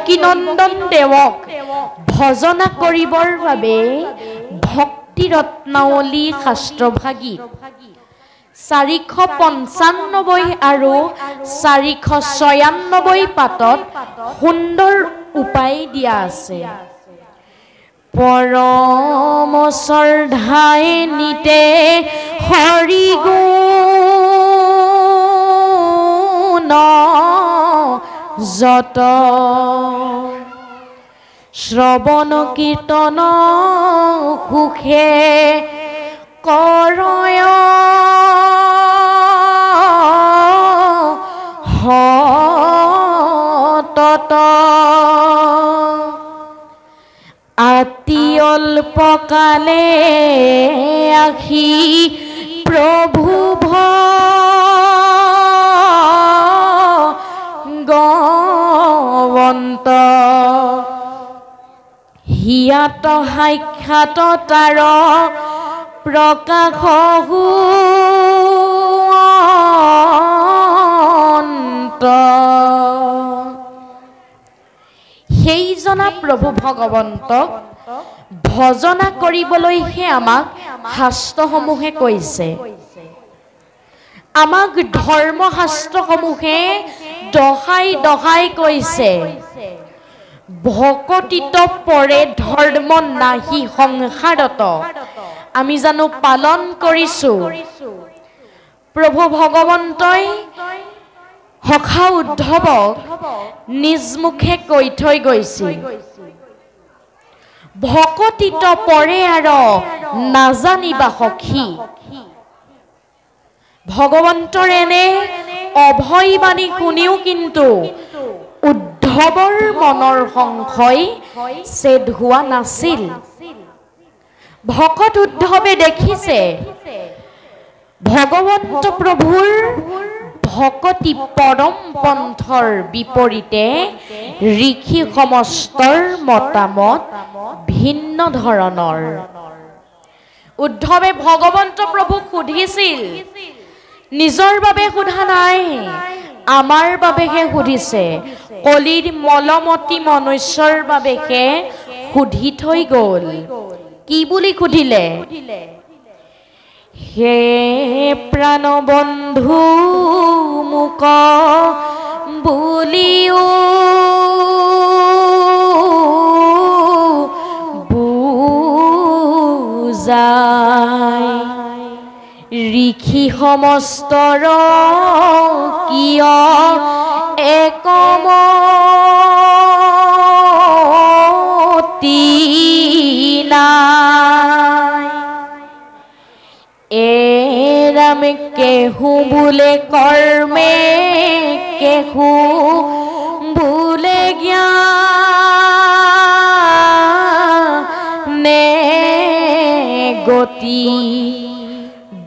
দেৱকীনন্দন দেৱক ভজনা কৰিবৰ বাবে ভক্তি ৰত্নাৱলী শাস্ত্ৰভাগীত 495 আৰু 496 পাতত সুন্দৰ উপায় দিয়া আছে। পৰম শ্ৰদ্ধাই নিতে হৰি গুণ যত শ্ৰৱণ কীৰ্তন সুখে কৰয় হতত আতি অল্পকালে আহি প্ৰভু ভগৱন্ত হিয়াত সাক্ষাৎ তাৰ প্ৰকাশ সেইজনা প্ৰভু ভগৱন্তক ভজনা কৰিবলৈহে আমাক শাস্ত্ৰসমূহে কৈছে। আমাক ধৰ্মশাস্ত্ৰসমূহে দহাই দহাই কৈছে, ভকতিত পৰে ধৰ্ম নাহি সংসাৰত। আমি জানো পালন কৰিছো। প্ৰভু ভগৱন্তই সখা উদ্ধৱক নিজ মুখে কৈ থৈ গৈছিল, ভকতিত পৰে আৰু নাজানিবা সখী। ভগৱন্তৰ এনে অভয়বাণী শুনিও কিন্তু উদ্ধৱৰ মনৰ সংশয় ছেদ হোৱা নাছিল। ভকত উদ্ধৱে দেখিছে ভগৱন্ত প্ৰভুৰ ভকতি পৰম পন্থৰ বিপৰীতে ঋষি সমস্তৰ মতামত ভিন্ন ধৰণৰ। উদ্ধৱে ভগৱন্ত প্ৰভুক সুধিছিল, নিজৰ বাবে সোধা নাই, আমাৰ বাবেহে সুধিছে। কলিৰ মলমতি মনুষ্যৰ বাবেহে সুধি থৈ গ'ল। কি বুলি সুধিলে? হে প্ৰাণবন্ধু মোক বুলিও বুজাই ঋষি সমস্তৰ কিয় একমতি নাই। এৰাম কেহু বোলে কৰ্মে কেহু বোলে জ্ঞানে গতি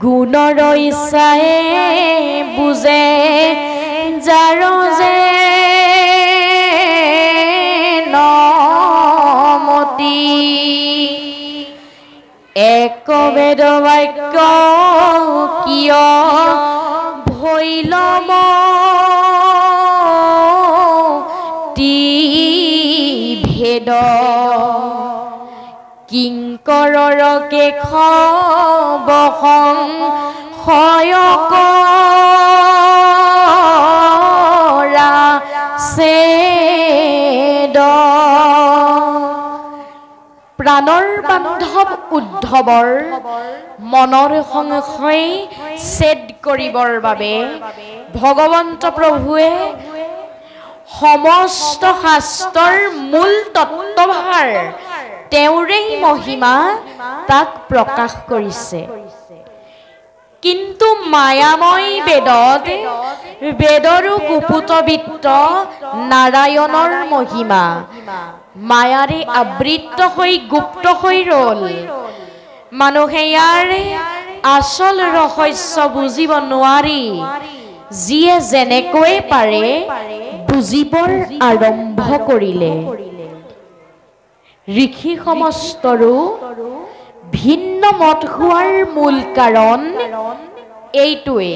গুণৰ ইচ্ছাই বুজে যাৰ যে নমতি। এক বেদ বাক্য কিয় ভৈল মতি ভেদ কিংকৰৰ কেশ বসং কৰা ছেদ। প্ৰাণৰ বান্ধৱ উদ্ধৱৰ মনৰ সংশয় ছেদ কৰিবৰ বাবে ভগৱন্ত প্ৰভুৱে সমস্ত শাস্ত্ৰৰ মূল তত্ত্বভাৰ তেওঁৰেই মহিমা তাক প্ৰকাশ কৰিছে। কিন্তু মায়াময় বেদত বেদৰো গুপুত বিত্ত নাৰায়ণৰ মহিমা মায়াৰে আবৃত্ত হৈ গুপ্ত হৈ ৰল। মানুহে ইয়াৰ আচল ৰহস্য বুজিব নোৱাৰি যিয়ে যেনেকৈ পাৰে বুজিবৰ আৰম্ভ কৰিলে। ঋষি সমস্তৰো ভিন্ন মত হোৱাৰ মূল কাৰণ এইটোৱে।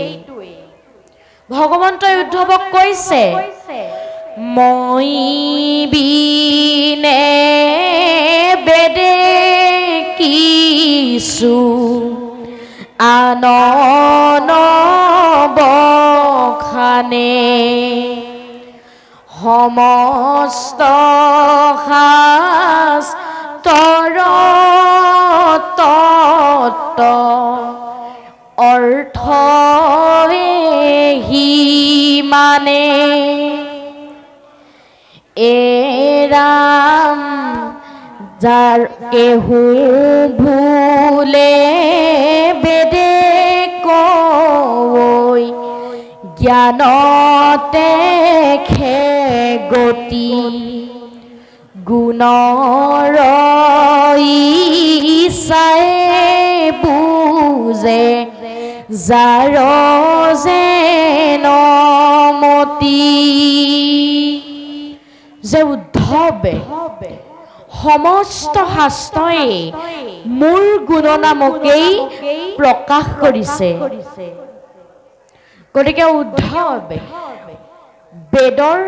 ভগৱন্তই উদ্ধৱক কৈছে মই বিনে বেদে কিছু আনন বখানে সমস্ত শাস্ত্ৰৰ তত্ত্ব অৰ্থ হি মানে এৰাম যাৰ কেহু ভুলে বেদে কৈ জ্ঞানতে খে গতি গুণৰ ইচ্ছাই বুজে যাৰ যেন মতি যে উদ্ধৱে সমস্ত শাস্ত্ৰই মোৰ গুণনামকেই প্ৰকাশ কৰিছে গতিকে উদ্ধৱে বেদৰ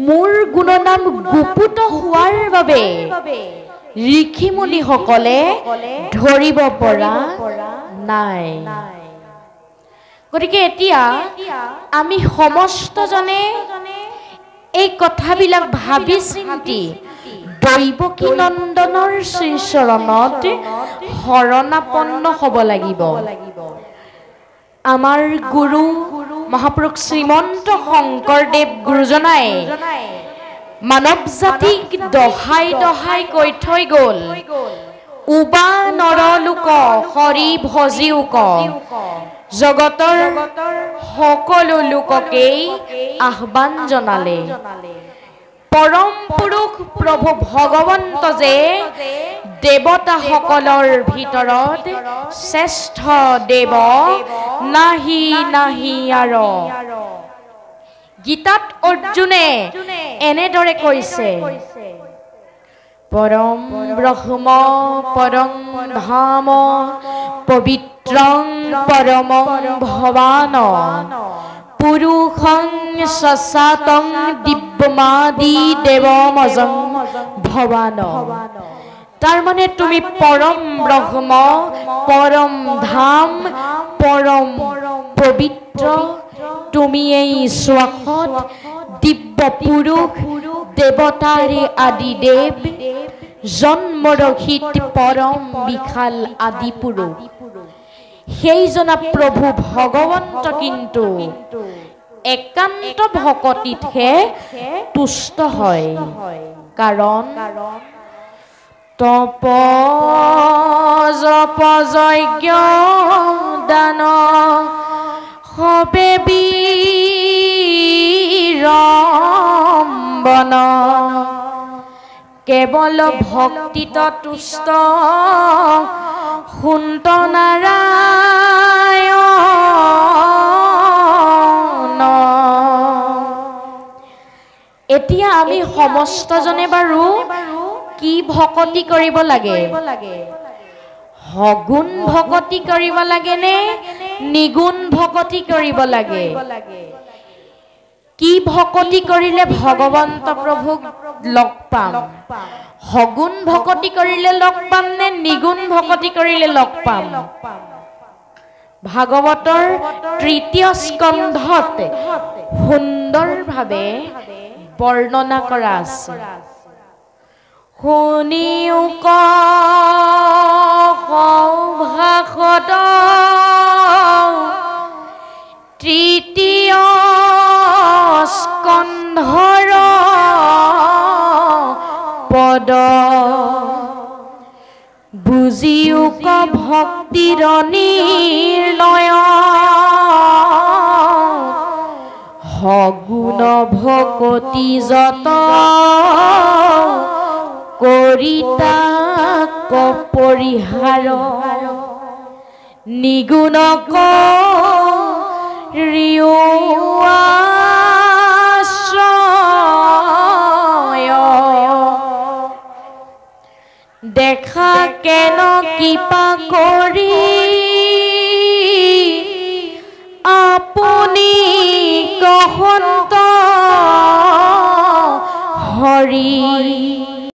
মোৰ গুণনাম গুপুত হোৱাৰ বাবে ঋষি মুনিসকলে ধৰিব পৰা নাই গতিকে এতিয়া আমি সমস্তজনে এই কথাবিলাক ভাবি চিন্তি দৈৱকী নন্দনৰ শ্ৰীচৰণত শৰণাপন্ন হ'ব লাগিব আমাৰ গুৰু মহাপুৰুষ শ্ৰীমন্ত শংকৰদেৱ গুৰুজনাই মানৱ জাতিক দহাই দহাই কৈ থৈ গ'ল উবা নৰলোক হৰি ভজিউক জগতৰ সকলো লোককেই আহ্বান জনালে পৰম পুৰুষ প্ৰভু ভগৱন্ত যে দেৱতাসকলৰ ভিতৰত শ্ৰেষ্ঠ দেৱ নাহি নাহি আৰু গীতাত অৰ্জুনে এনেদৰে কৈছে পৰম ব্ৰহ্ম পৰম ধাম পবিত্ৰং পৰম ভৱান পুৰুষং সসাতং দিব্যমাদি দেৱমজং ভৱান তাৰ মানে তুমি পৰম ব্ৰহ্ম পৰম ধাম পৰম পবিত্ৰ তুমি এই শ্বাসত দিব্য পুৰুষ দেৱতাৰে আদি দেৱ জন্মৰহিত পৰম বিশাল আদি পুৰুষ সেইজনা প্ৰভু ভগৱন্ত কিন্তু একান্ত ভকতিতহে তুষ্ট হয় কাৰণ তপ জপ যজ্ঞ দান সবে বিৰম্বন কেৱল ভক্তিত তুষ্ট সুন্ত নাৰায়ণ এতিয়া আমি সমস্তজনে বাৰু কি ভকতি কৰিব লাগে সগুণ ভকতি কৰিব লাগে নে নিগুণ ভকতি কৰিব লাগে কি ভকতি কৰিলে ভগৱন্ত প্ৰভুক লগ পাম সগুণ ভকতি কৰিলে লগ পাম নে নিগুণ ভকতি কৰিলে লগ পাম ভাগৱতৰ তৃতীয় স্কন্ধত সুন্দৰভাৱে বৰ্ণনা কৰা আছে শুনিও সৌভাসত তৃতীয় স্কন্ধৰ পদ বুজিও ভক্তিৰ নিৰ্ণয় সগুণ ভকতি যত কৰিতাক পৰিহাৰ নিগুণক আশ্ৰয় দেখা কেন কৃপা কৰি আপুনি কহন্ত হৰি।